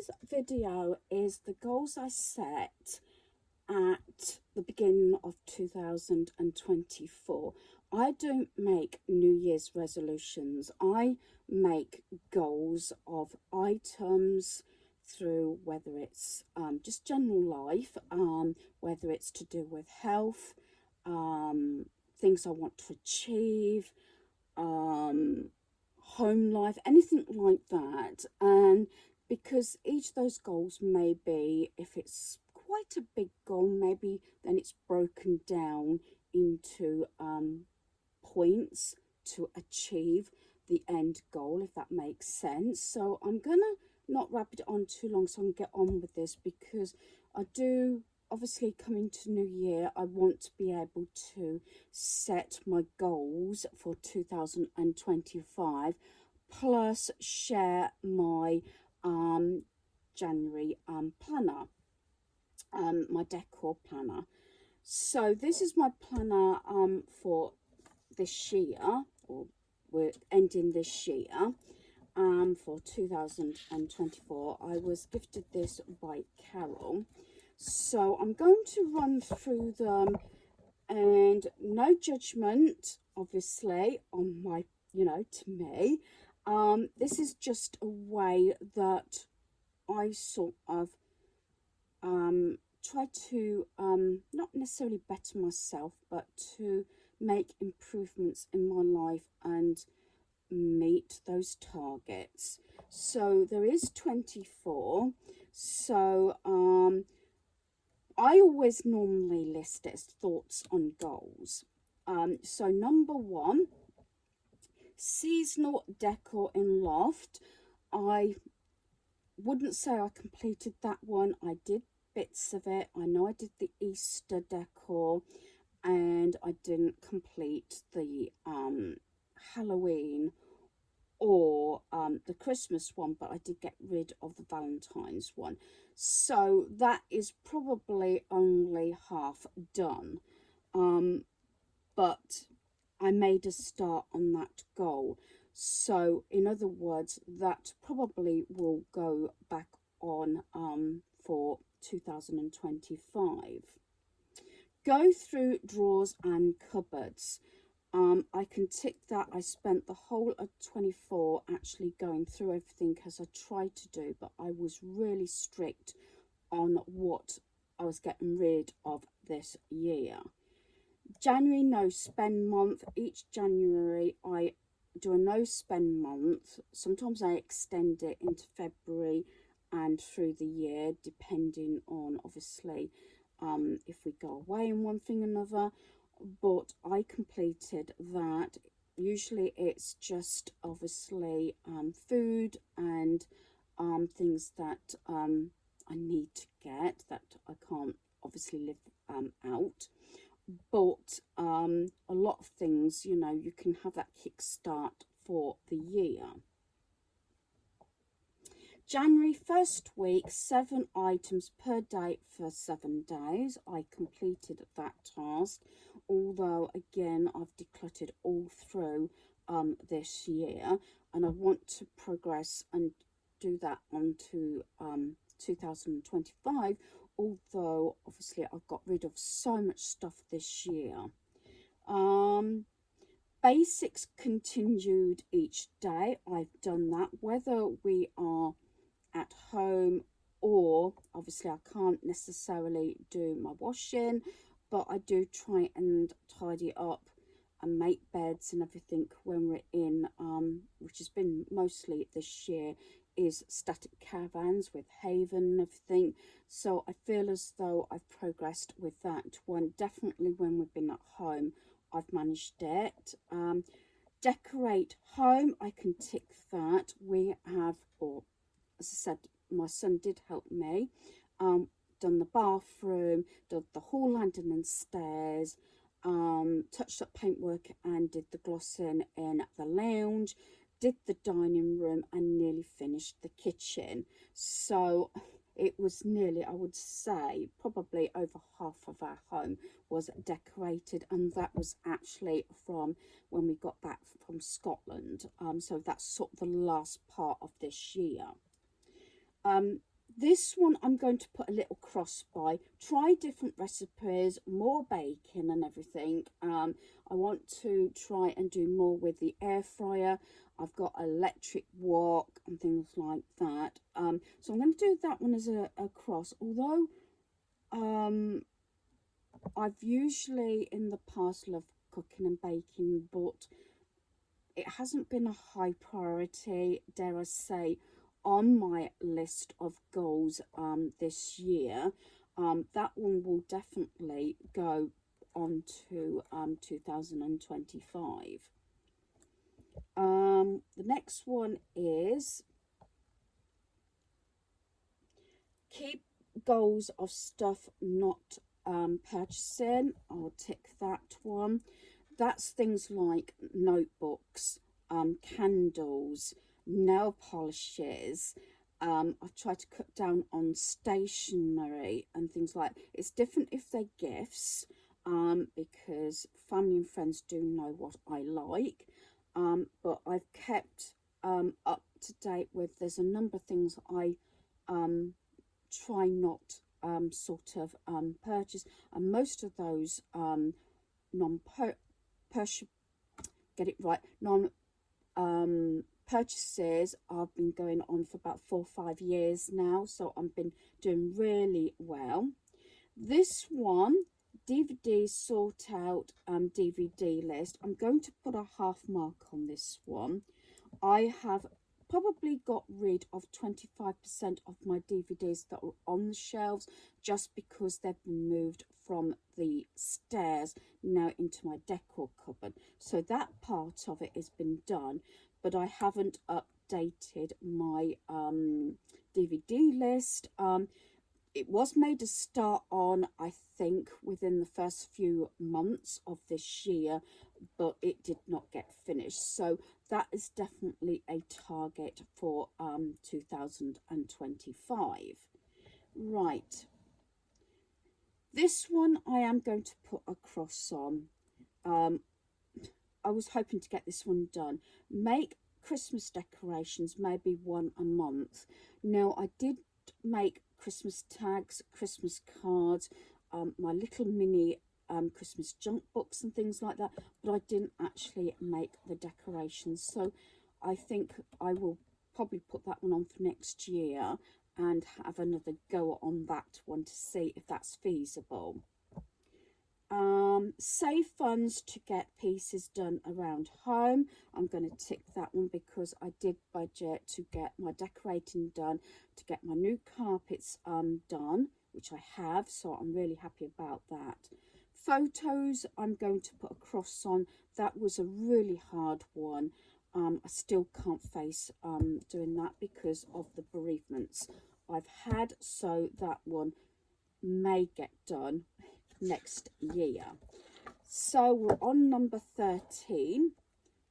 today's video is the goals I set at the beginning of 2024. I don't make New Year's resolutions. I make goals of items through whether it's just general life, whether it's to do with health, things I want to achieve, home life, anything like that. And because each of those goals may be, if it's quite a big goal, maybe then it's broken down into points to achieve the end goal, if that makes sense. So I'm gonna not wrap it on too long so I can get on with this, because I do, obviously coming to New Year, I want to be able to set my goals for 2025, plus share my January planner, my decor planner. So this is my planner for this year, or we're ending this year, for 2024. I was gifted this by Carol. So I'm going to run through them, and no judgment, obviously, on my, to me. This is just a way that I sort of try to not necessarily better myself, but to make improvements in my life and meet those targets. So there is 24. So I always normally list it as thoughts on goals. So number 1, seasonal decor in loft. I wouldn't say I completed that one. I did bits of it. I know I did the Easter decor, and I didn't complete the Halloween or the Christmas one, but I did get rid of the Valentine's one. So that is probably only half done. But I made a start on that goal. So in other words, that probably will go back on for 2025. Go through drawers and cupboards. I can tick that. I spent the whole of 24 actually going through everything, as I tried to do, but I was really strict on what I was getting rid of this year. January no spend month. Each January I do a no spend month. Sometimes I extend it into February and through the year, depending on, obviously, if we go away in one thing or another. But I completed that. Usually it's just, obviously, food and things that I need to get, that I can't obviously live out. But a lot of things, you can have that kickstart for the year. January first week, 7 items per day for 7 days. I completed that task, although again I've decluttered all through this year, and I want to progress and do that onto 2025, although obviously I've got rid of so much stuff this year. Basics continued each day. I've done that, whether we are at home, or obviously I can't necessarily do my washing, but I do try and tidy up and make beds and everything when we're in, which has been mostly this year, is static caravans with Haven and everything. So I feel as though I've progressed with that one. Definitely when we've been at home, I've managed it. Decorate home, I can tick that. We have, or as I said, my son did help me, done the bathroom, did the hall landing and stairs, touched up paintwork and did the glossing in the lounge, did the dining room, and nearly finished the kitchen. So it was nearly, I would say, probably over half of our home was decorated, and that was actually from when we got back from Scotland. So that's sort of the last part of this year. This one I'm going to put a little cross by. Try different recipes, more baking and everything. I want to try and do more with the air fryer. I've got electric wok and things like that. So I'm going to do that one as a cross. Although I've usually in the past loved cooking and baking, but it hasn't been a high priority, dare I say, on my list of goals this year. That one will definitely go on to 2025. The next one is keep goals of stuff not purchasing. I'll tick that one. That's things like notebooks, candles, nail polishes. I've tried to cut down on stationery and things like that. It's different if they're gifts, because family and friends do know what I like. But I've kept up to date with, there's a number of things I try not sort of purchase, and most of those non get it right non purchases I've been going on for about 4 or 5 years now, so I've been doing really well. This one, DVD sort out DVD list, I'm going to put a half mark on this one. I have probably got rid of 25% of my DVDs that were on the shelves just because they've been moved from the stairs now into my decor cupboard. So that part of it has been done, but I haven't updated my DVD list. It was made to start on, I think, within the first few months of this year, but it did not get finished. So that is definitely a target for 2025. Right. This one I am going to put a cross on. I was hoping to get this one done. Make Christmas decorations, maybe one a month. Now, I did make Christmas tags, Christmas cards, my little mini Christmas junk books and things like that, but I didn't actually make the decorations. So I think I will probably put that one on for next year and have another go on that one to see if that's feasible. Save funds to get pieces done around home. I'm going to tick that one because I did budget to get my decorating done, to get my new carpets done, which I have, so I'm really happy about that. Photos, I'm going to put a cross on. That was a really hard one. I still can't face doing that because of the bereavements I've had, so that one may get done next year. So we're on number 13,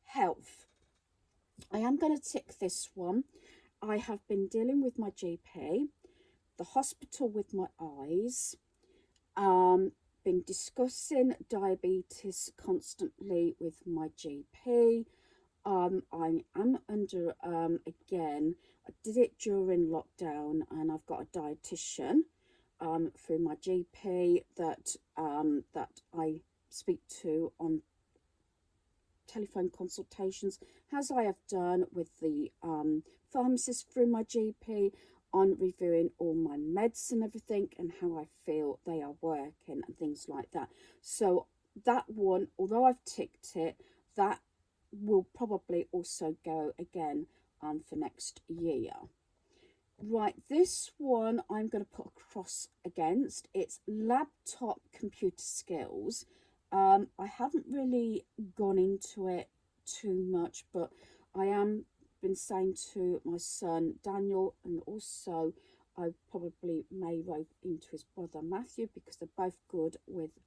health. I am going to tick this one. I have been dealing with my GP, the hospital with my eyes, been discussing diabetes constantly with my GP. I am under, again, I did it during lockdown, and I've got a dietitian through my GP that I speak to on telephone consultations, as I have done with the pharmacist through my GP, on reviewing all my meds and everything and how I feel they are working and things like that. So that one, although I've ticked it, that will probably also go again for next year. Right, this one I'm going to put a cross against. It's laptop computer skills. I haven't really gone into it too much, but I am been saying to my son Daniel, and also I probably may rope into his brother Matthew, because they're both good with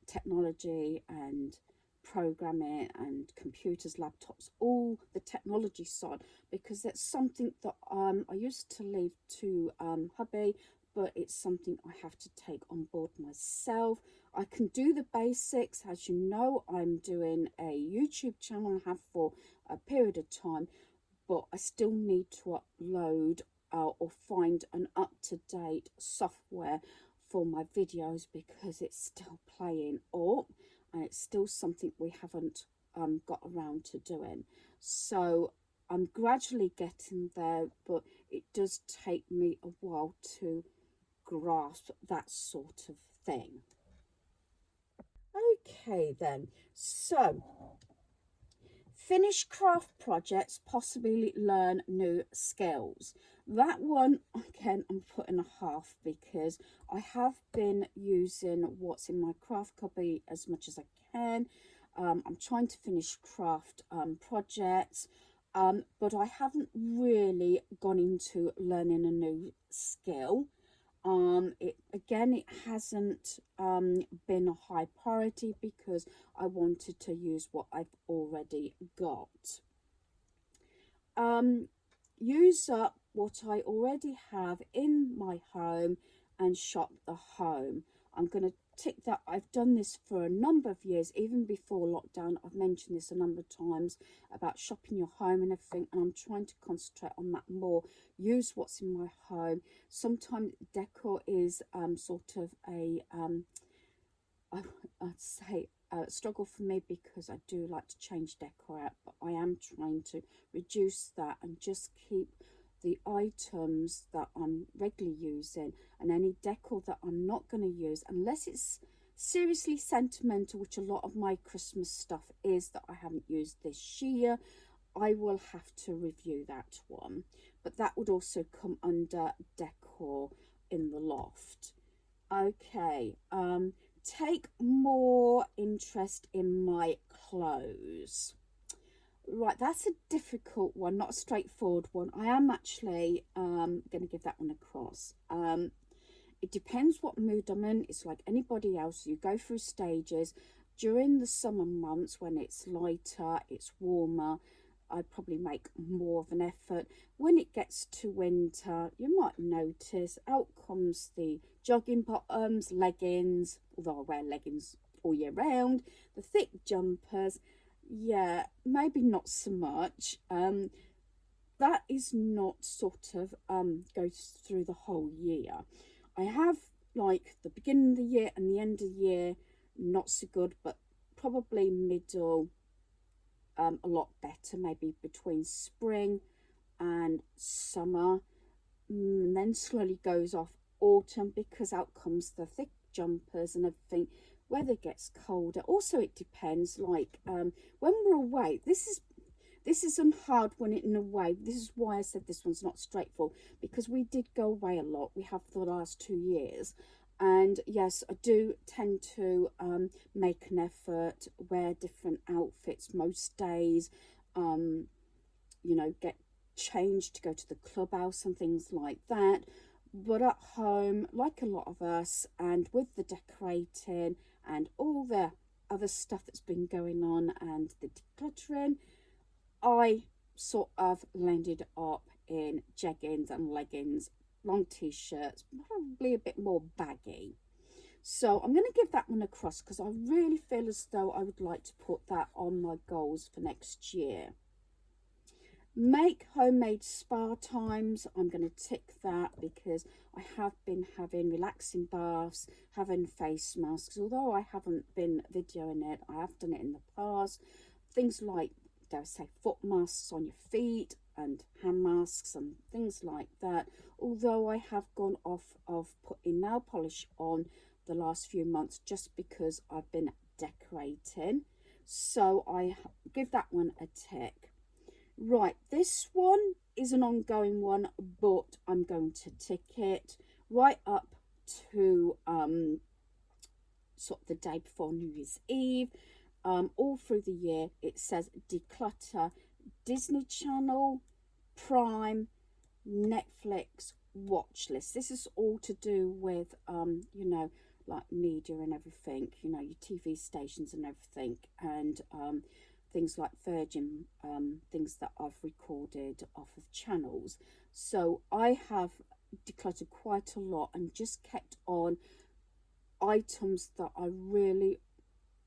technology and programming and computers, laptops, all the technology side, because that's something that I used to leave to hubby, but it's something I have to take on board myself. I can do the basics. As you know, I'm doing a YouTube channel, I have for a period of time, but I still need to upload or find an up-to-date software for my videos, because it's still playing up and it's still something we haven't got around to doing. So I'm gradually getting there, but it does take me a while to grasp that sort of thing. Okay then, so finish craft projects, possibly learn new skills. That one, again, I'm putting a half, because I have been using what's in my craft copy as much as I can. I'm trying to finish craft projects, but I haven't really gone into learning a new skill. It hasn't been a high priority, because I wanted to use what I've already got. Use up what I already have in my home and shop the home. I'm going to tick that. I've done this for a number of years, even before lockdown. I've mentioned this a number of times about shopping your home and everything, and I'm trying to concentrate on that more. Use what's in my home. Sometimes decor is sort of a I'd say a struggle for me, because I do like to change decor out, but I am trying to reduce that and just keep the items that I'm regularly using, and any decor that I'm not going to use, unless it's seriously sentimental, which a lot of my Christmas stuff is that I haven't used this year. I will have to review that one, but that would also come under decor in the loft. Okay, take more interest in my clothes. Right, that's a difficult one, not a straightforward one. I am actually going to give that one across. It depends what mood I'm in. It's like anybody else. You go through stages. During the summer months, when it's lighter, it's warmer, I probably make more of an effort. When it gets to winter, you might notice out comes the jogging bottoms, leggings, although I wear leggings all year round, the thick jumpers. Yeah, maybe not so much. That is not sort of goes through the whole year. I have like the beginning of the year and the end of the year, not so good, but probably middle, a lot better, maybe between spring and summer, and then slowly goes off autumn, because out comes the thick jumpers and everything. Weather gets colder. Also, it depends, like when we're away, this isn't hard when it in a way. This is why I said this one's not straightforward, because we did go away a lot. We have for the last 2 years. And yes, I do tend to make an effort, wear different outfits most days, you know, get changed to go to the clubhouse and things like that. But at home, like a lot of us, and with the decorating and all the other stuff that's been going on and the decluttering, I sort of landed up in jeggings and leggings, long t-shirts, probably a bit more baggy. So I'm going to give that one across, because I really feel as though I would like to put that on my goals for next year. Make homemade spa times. I'm going to tick that, because I have been having relaxing baths, having face masks. Although I haven't been videoing it, I have done it in the past. Things like, dare I say, foot masks on your feet and hand masks and things like that. Although I have gone off of putting nail polish on the last few months, just because I've been decorating. So I give that one a tick. Right, this one is an ongoing one, but I'm going to tick it right up to sort of the day before New Year's Eve. All through the year, it says declutter Disney Channel, Prime, Netflix watch list. This is all to do with you know, like media and everything, you know, your TV stations and everything, and things like Virgin, things that I've recorded off of channels. So I have decluttered quite a lot and just kept on items that I really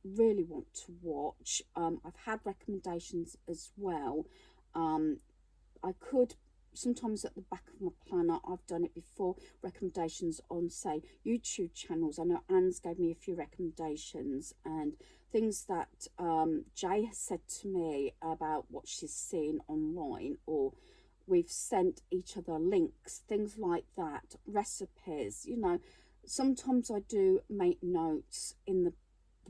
want to watch. I've had recommendations as well. I could sometimes at the back of my planner, I've done it before, recommendations on, say, YouTube channels. I know Anne's gave me a few recommendations and things that Jay has said to me about what she's seen online, or we've sent each other links, things like that, recipes, you know. Sometimes I do make notes in the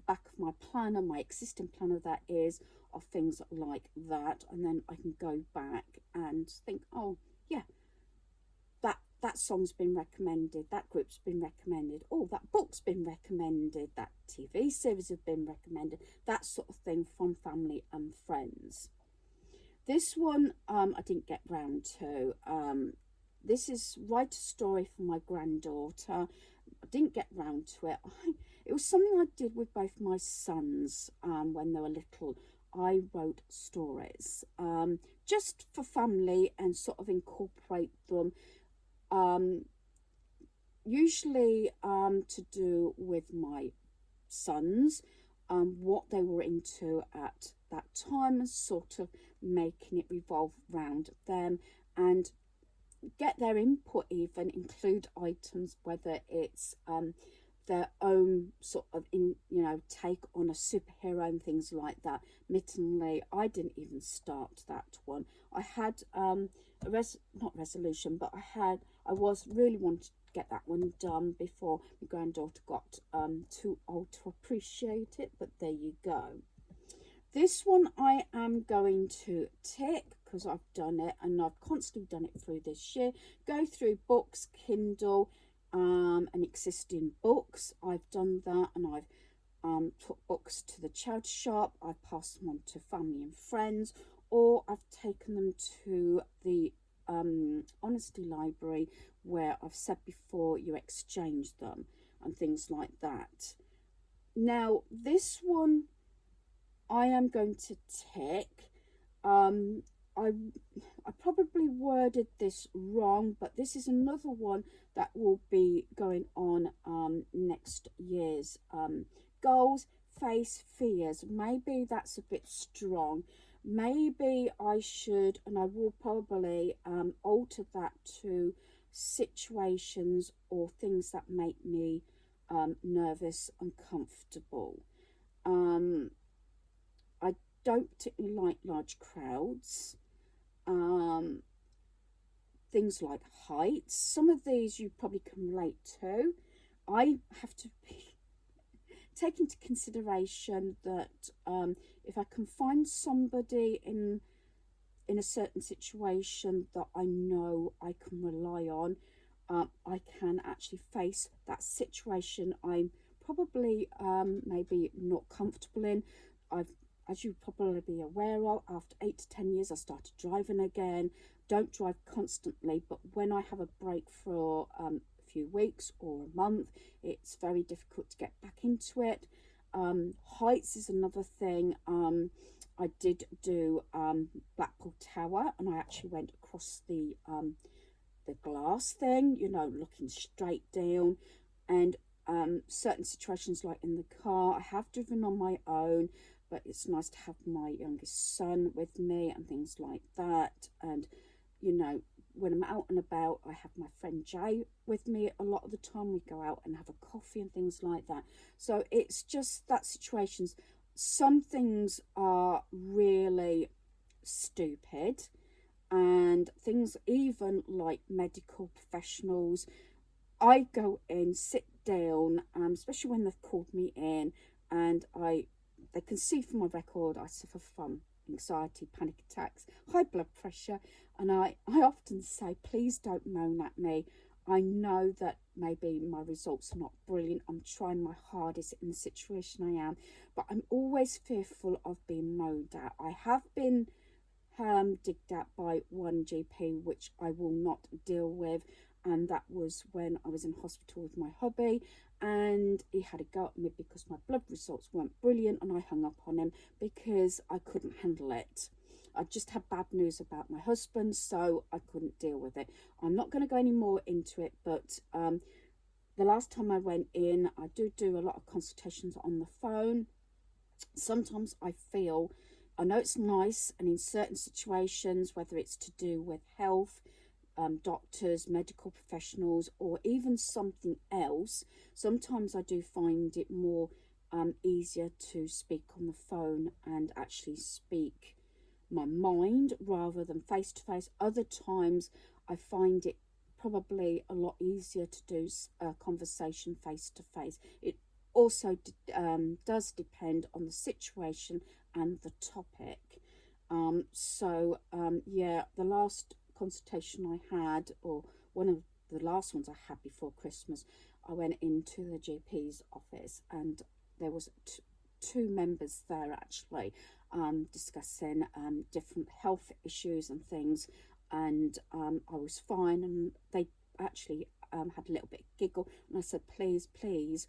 back of my planner, my existing planner that is, of things like that, and then I can go back and think, oh yeah, that song's been recommended, that group's been recommended, oh that book's been recommended, that TV series has been recommended, that sort of thing, from family and friends. This one I didn't get round to. This is Write a Story for My Granddaughter. I didn't get round to it. It was something I did with both my sons when they were little. I wrote stories just for family and sort of incorporate them. Usually to do with my sons, what they were into at that time, and sort of making it revolve around them and get their input, even include items, whether it's their own sort of take on a superhero and things like that. Admittedly, I didn't even start that one. I had not resolution, but I was really wanting to get that one done before my granddaughter got too old to appreciate it, but there you go. This one I am going to tick because I've done it, and I've constantly done it through this year. Go through books, Kindle, and existing books. I've done that, and I've took books to the charity shop. I've passed them on to family and friends, or I've taken them to the Honesty Library, where I've said before you exchange them and things like that. Now this one I am going to tick. I probably worded this wrong, but this is another one that will be going on next year's goals. Face fears. Maybe that's a bit strong. Maybe I should, and I will probably alter that to situations or things that make me nervous, uncomfortable. I don't particularly like large crowds. Things like heights. Some of these you probably can relate to. I have to take into consideration that if I can find somebody in a certain situation that I know I can rely on, I can actually face that situation I'm probably maybe not comfortable in. As you probably be aware of, after 8 to 10 years I started driving again. Don't drive constantly, but when I have a break for a few weeks or a month, it's very difficult to get back into it. Heights is another thing. I did do Blackpool Tower, and I actually went across the glass thing, you know, looking straight down. And certain situations, like in the car, I have driven on my own, but it's nice to have my youngest son with me and things like that. And you know, when I'm out and about, I have my friend Jay with me a lot of the time. We go out and have a coffee and things like that. So it's just that situations. Some things are really stupid, and things even like medical professionals, I go in, sit down, especially when they've called me in, and they can see from my record I suffer from anxiety, panic attacks, high blood pressure, and I often say, please don't moan at me. I know that maybe my results are not brilliant. I'm trying my hardest in the situation I am, but I'm always fearful of being moaned at. I have been digged at by one GP, which I will not deal with, and that was when I was in hospital with my hubby, and he had a go at me because my blood results weren't brilliant, and I hung up on him because I couldn't handle it. I just had bad news about my husband, so I couldn't deal with it. I'm not going to go any more into it, but the last time I went in, I do a lot of consultations on the phone. Sometimes I feel I know it's nice, and in certain situations, whether it's to do with health, doctors, medical professionals, or even something else, sometimes I do find it more easier to speak on the phone and actually speak my mind rather than face to face. Other times I find it probably a lot easier to do a conversation face to face. It also does depend on the situation and the topic. Yeah, the last consultation I had, or one of the last ones I had before Christmas, I went into the GP's office, and there was two members there actually, discussing different health issues and things, and I was fine, and they actually had a little bit of giggle, and I said, please, please,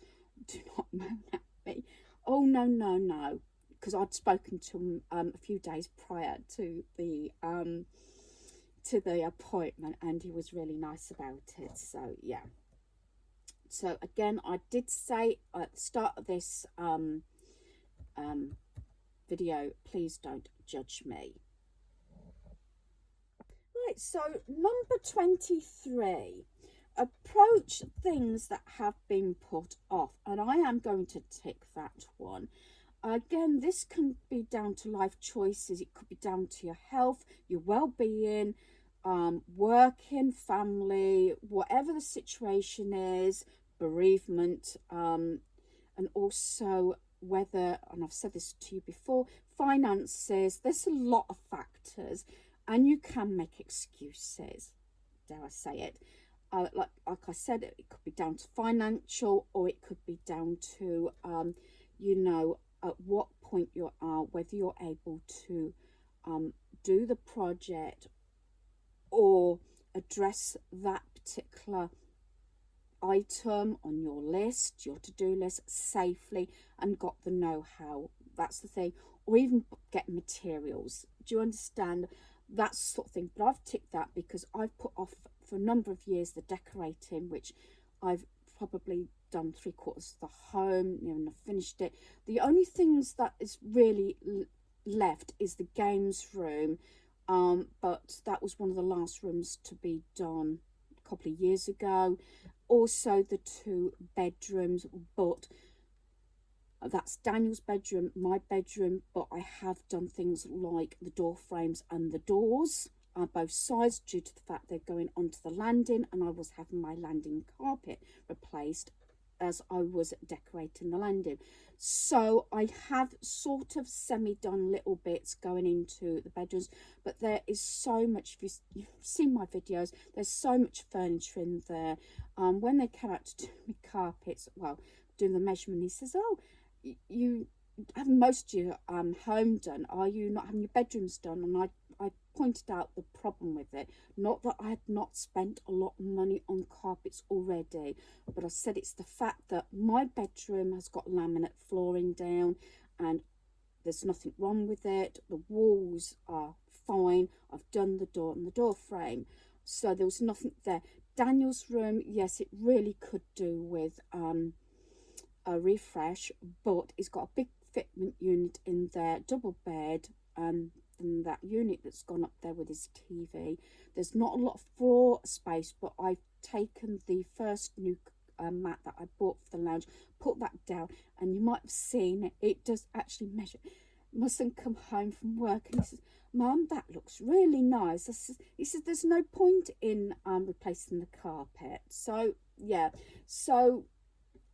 do not moan at me. Oh, no, no, no, because I'd spoken to him a few days prior to the appointment, and he was really nice about it. So yeah. So again, I did say at the start of this video, please don't judge me. Right, so number 23, approach things that have been put off, and I am going to tick that one. Again, this can be down to life choices. It could be down to your health, your well-being, working, family, whatever the situation is, bereavement, and also whether, and I've said this to you before, finances. There's a lot of factors, and you can make excuses, dare I say it. Like I said, it could be down to financial, or it could be down to, you know, at what point you are, whether you're able to do the project or address that particular item on your list, your to-do list, safely, and got the know-how. That's the thing. Or even get materials. Do you understand? That sort of thing. But I've ticked that because I've put off for a number of years the decorating, which I've probably done 3/4 of the home, you know, and I've finished it. The only things that is really left is the games room, but that was one of the last rooms to be done a couple of years ago. Also the 2 bedrooms, but that's Daniel's bedroom, my bedroom, but I have done things like the door frames and the doors, both sides, due to the fact they're going onto the landing, and I was having my landing carpet replaced as I was decorating the landing. So I have sort of semi-done little bits going into the bedrooms, but there is so much, if you've seen my videos, there's so much furniture in there. When they came out to do my carpets, well, doing the measurement, he says, oh, you have most of your home done, are you not having your bedrooms done? And I pointed out the problem with it, not that I had not spent a lot of money on carpets already, but I said it's the fact that my bedroom has got laminate flooring down, and there's nothing wrong with it. The walls are fine. I've done the door and the door frame, so there was nothing there. Daniel's room, yes, it really could do with a refresh, but it's got a big fitment unit in there, double bed, and that unit that's gone up there with his TV. There's not a lot of floor space, but I've taken the first new mat that I bought for the lounge, put that down, and you might have seen it. It does actually measure. My son come home from work and he says, Mum, that looks really nice. He says, there's no point in replacing the carpet. So yeah, so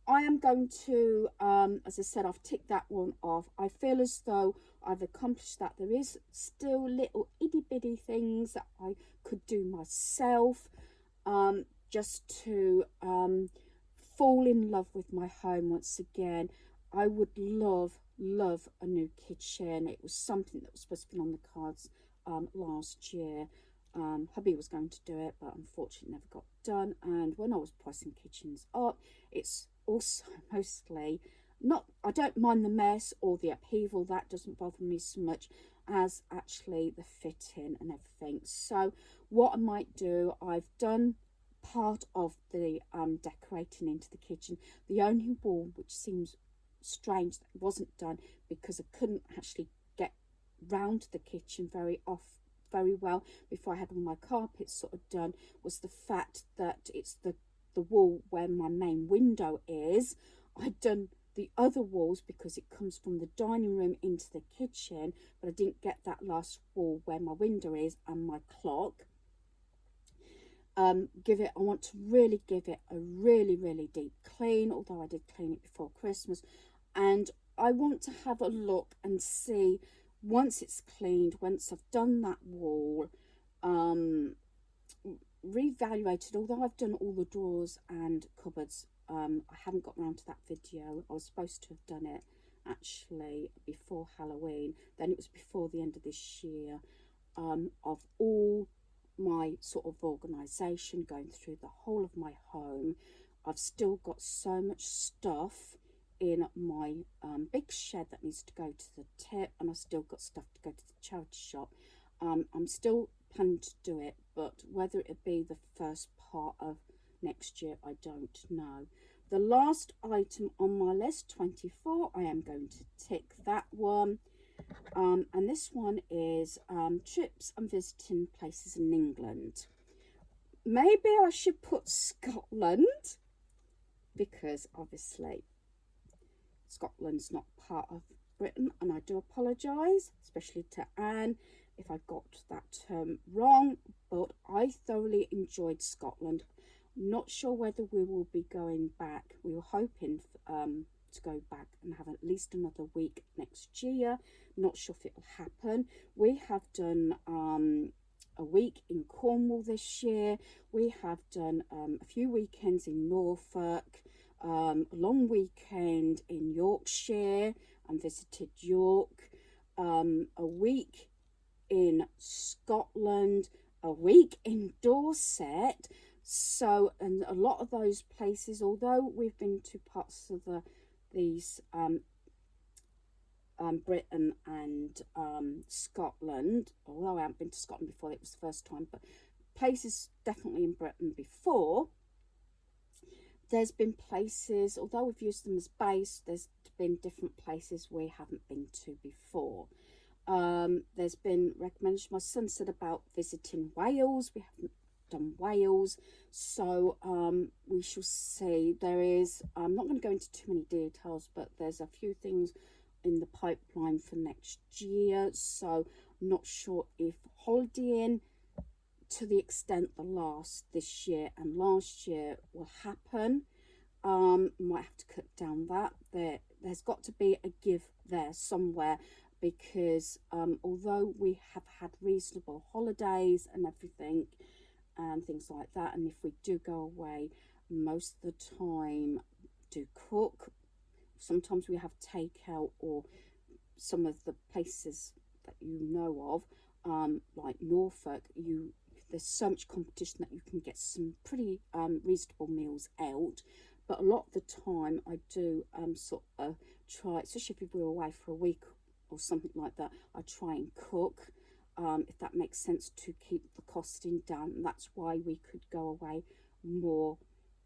I am going to, as I said, I've ticked that one off. I feel as though I've accomplished that. There is still little itty bitty things that I could do myself, just to fall in love with my home once again. I would love a new kitchen. It was something that was supposed to be on the cards last year. Hubby was going to do it, but unfortunately never got done. And when I was pricing kitchens up, it's also mostly not, I don't mind the mess or the upheaval, that doesn't bother me so much as actually the fitting and everything. So what I might do, I've done part of the decorating into the kitchen. The only wall which seems strange that wasn't done, because I couldn't actually get round the kitchen very well before I had all my carpets sort of done was the fact that it's the wall where my main window is. I'd done the other walls because it comes from the dining room into the kitchen, but I didn't get that last wall where my window is and my clock. I want to really give it a really deep clean, although I did clean it before Christmas. And I want to have a look and see, once it's cleaned, once I've done that wall, reevaluated, although I've done all the drawers and cupboards. I haven't got round to that video. I was supposed to have done it actually before Halloween. Then it was before the end of this year, of all my sort of organisation, going through the whole of my home. I've still got so much stuff in my big shed that needs to go to the tip, and I've still got stuff to go to the charity shop. I'm still planning to do it, but whether it be the first part of next year, I don't know. The last item on my list, 24, I am going to tick that one. And this one is trips and visiting places in England. Maybe I should put Scotland, because obviously Scotland's not part of Britain, and I do apologise, especially to Anne, if I got that term wrong, but I thoroughly enjoyed Scotland. Not sure whether we will be going back. We were hoping to go back and have at least another week next year. Not sure if it will happen. We have done a week in Cornwall this year. We have done a few weekends in Norfolk, a long weekend in Yorkshire and visited York, a week in Scotland, a week in Dorset. So, and a lot of those places, although we've been to parts of Britain and Scotland, although I haven't been to Scotland before, it was the first time, but places definitely in Britain before. There's been places, although we've used them as base, there's been different places we haven't been to before. There's been recommendations. My son said about visiting Wales. We haven't done Wales, so we shall see. There is, I'm not going to go into too many details, but there's a few things in the pipeline for next year, so I'm not sure if holidaying to the extent this year and last year will happen. Might have to cut down that. There's got to be a give there somewhere, because although we have had reasonable holidays and everything and things like that, and if we do go away, most of the time do cook. Sometimes we have takeout, or some of the places that you know of, like Norfolk, there's so much competition that you can get some pretty reasonable meals out. But a lot of the time I do sort of try, especially if we're away for a week or something like that, I try and cook, if that makes sense, to keep the costing down. And that's why we could go away more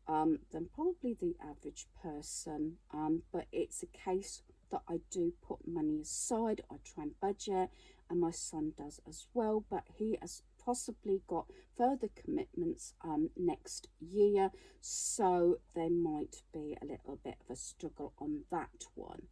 than probably the average person. But it's a case that I do put money aside. I try and budget, and my son does as well, but he has possibly got further commitments next year, so there might be a little bit of a struggle on that one.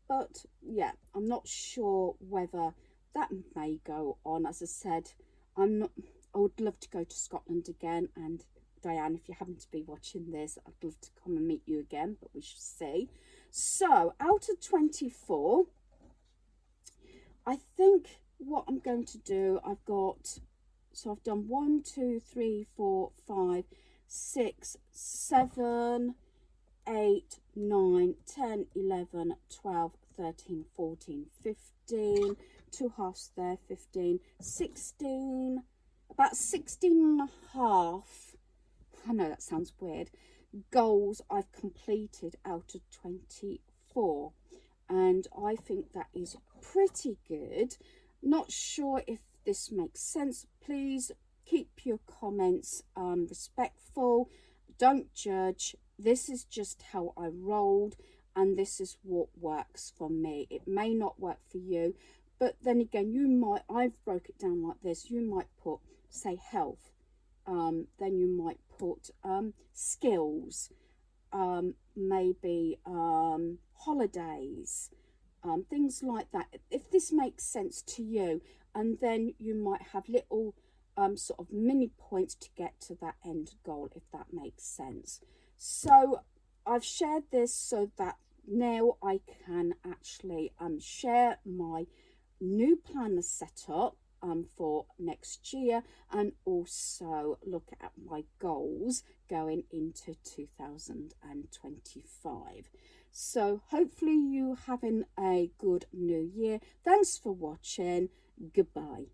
But yeah, I'm not sure whether that may go on. As I said, I would love to go to Scotland again, and Diane, if you happen to be watching this, I'd love to come and meet you again, but we shall see. So out of 24, I think what I'm going to do, I've done 1, 2, 3, 4, 5, 6, 7, 8, 9, 10, 11, 12, 13, 14, 15, 2 halves there, 15, 16, about 16 and a half, I know that sounds weird, goals I've completed out of 24. And I think that is pretty good. Not sure if this makes sense. Please keep your comments respectful. Don't judge. This is just how I rolled. and this is what works for me. It may not work for you, but then again, I've broke it down like this. You might put, say, health, then you might put skills, maybe holidays, things like that, if this makes sense to you. And then you might have little sort of mini points to get to that end goal, if that makes sense. So I've shared this so that now I can actually share my new planner setup for next year, and also look at my goals going into 2025. So hopefully you having a good new year. Thanks for watching. Goodbye.